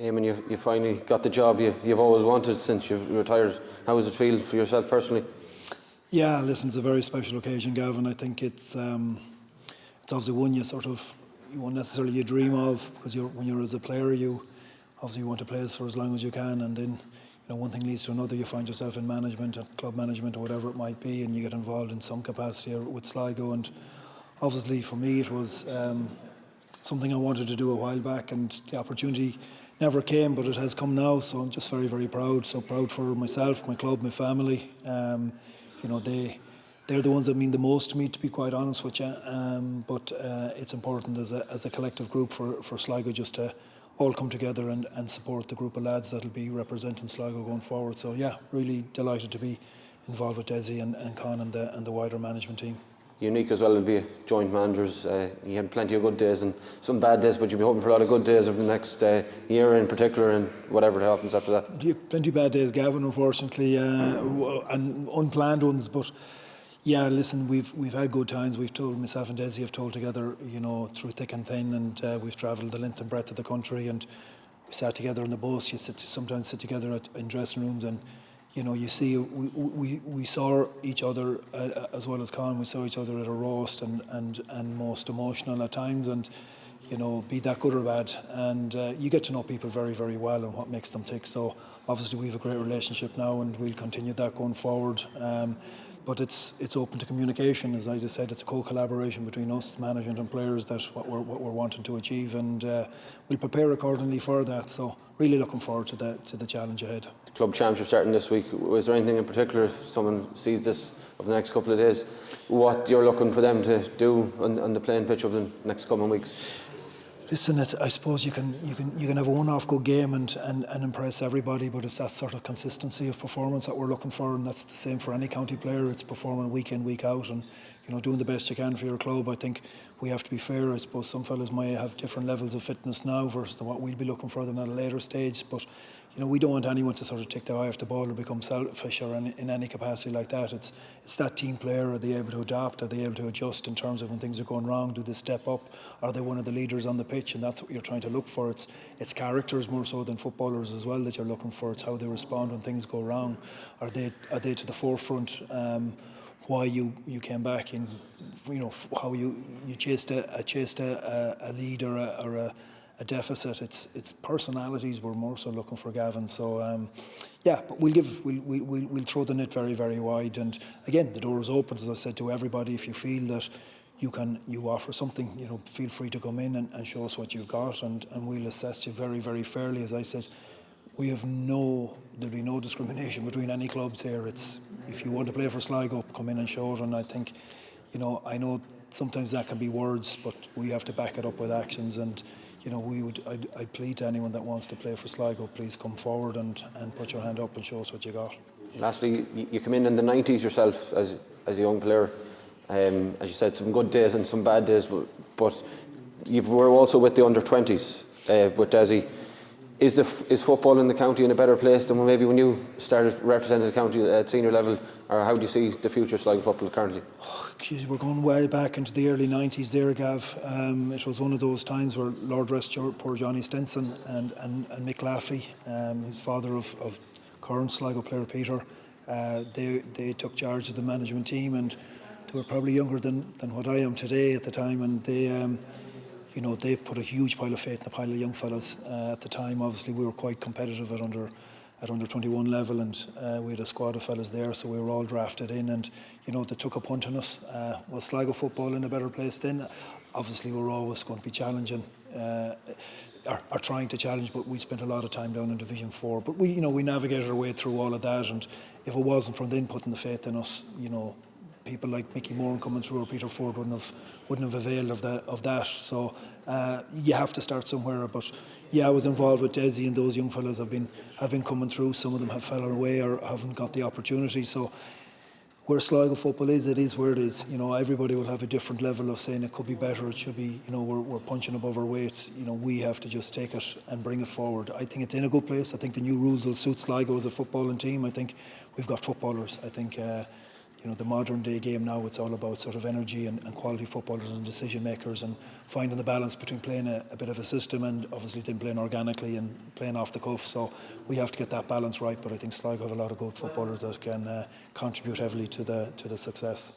Eamon, you finally got the job you've always wanted since you've retired. How does it feel for yourself personally? Yeah, listen, it's a very special occasion, Gavin. I think it's obviously one you won't necessarily dream of, because when you're as a player, you obviously want to play this for as long as you can, and then one thing leads to another. You find yourself in management, club management, or whatever it might be, and you get involved in some capacity with Sligo. And obviously for me, it was something I wanted to do a while back, and the opportunity never came, but it has come now. So I'm just very, very proud. So proud for myself, my club, my family. They're the ones that mean the most to me, to be quite honest with you. But it's important as a collective group for Sligo just to all come together and support the group of lads that'll be representing Sligo going forward. So yeah, really delighted to be involved with Desi and Con and the wider management team. Unique as well to be joint managers. You had plenty of good days and some bad days, but you'll be hoping for a lot of good days over the next year in particular, and whatever happens after that. You have plenty of bad days, Gavin, unfortunately, and unplanned ones. But yeah, listen, we've had good times. Myself and Desi have told together, through thick and thin, and we've travelled the length and breadth of the country, and we sat together on the bus. You sometimes sit together in dressing rooms, and you see, we saw each other as well as Con. We saw each other at a roast and most emotional at times, and be that good or bad. And you get to know people very, very well and what makes them tick. So obviously we have a great relationship now, and we'll continue that going forward. But it's open to communication. As I just said, it's a co-collaboration between us, management and players. That's what we're wanting to achieve, and we'll prepare accordingly for that. So really looking forward to the challenge ahead. The club championship starting this week. Was there anything in particular, if someone sees this over the next couple of days, what you're looking for them to do on the playing pitch over the next coming weeks? Listen, I suppose you can have a one-off good game and impress everybody, but it's that sort of consistency of performance that we're looking for, and that's the same for any county player. It's performing week in, week out, and doing the best you can for your club. I think we have to be fair. I suppose some fellas may have different levels of fitness now versus what we'll be looking for them at a later stage, but we don't want anyone to sort of take their eye off the ball or become selfish or in any capacity like that. It's that team player. Are they able to adapt? Are they able to adjust in terms of when things are going wrong? Do they step up? Are they one of the leaders on the pitch? And that's what you're trying to look for. It's characters more so than footballers as well that you're looking for. It's how they respond when things go wrong. Are they to the forefront? Why you came back in, how you chased a lead or a deficit. It's personalities we're more so looking for, Gavin. So but we'll throw the net very, very wide. And again, the door is open, as I said, to everybody. If you feel that you offer something, feel free to come in and show us what you've got, and we'll assess you very, very fairly. As I said, there'll be no discrimination between any clubs here. It's, if you want to play for Sligo, come in and show it. And I think, I know sometimes that can be words, but we have to back it up with actions. And I'd plead to anyone that wants to play for Sligo, please come forward and put your hand up and show us what you got. Lastly, you came in the 90s yourself as a young player. As you said, some good days and some bad days, but you were also with the under-20s with Desi. Is football in the county in a better place than maybe when you started representing the county at senior level, or how do you see the future of Sligo football currently? We're going way back into the early 90s there, Gav. It was one of those times where Lord rest poor Johnny Stinson and Mick Laffey, who's father of current Sligo player Peter, they took charge of the management team, and they were probably younger than what I am today at the time, and they put a huge pile of faith in a pile of young fellas at the time. Obviously, we were quite competitive at under 21 level, and we had a squad of fellas there, so we were all drafted in, and they took a punt on us. Was Sligo football in a better place then? Obviously, we were always going to be challenging, or trying to challenge, but we spent a lot of time down in Division 4. But we navigated our way through all of that, and if it wasn't for them putting the faith in us, people like Mickey Moore coming through or Peter Ford wouldn't have availed of that. So you have to start somewhere. But yeah, I was involved with Desi, and those young fellas have been coming through. Some of them have fallen away or haven't got the opportunity. So where Sligo football is, it is where it is. Everybody will have a different level of saying it could be better, it should be. We're punching above our weight. We have to just take it and bring it forward. I think it's in a good place. I think the new rules will suit Sligo as a footballing team. I think we've got footballers. I think. the modern day game now, it's all about sort of energy and quality footballers and decision makers, and finding the balance between playing a bit of a system and obviously then playing organically and playing off the cuff. So we have to get that balance right, but I think Sligo have a lot of good footballers that can contribute heavily to the success.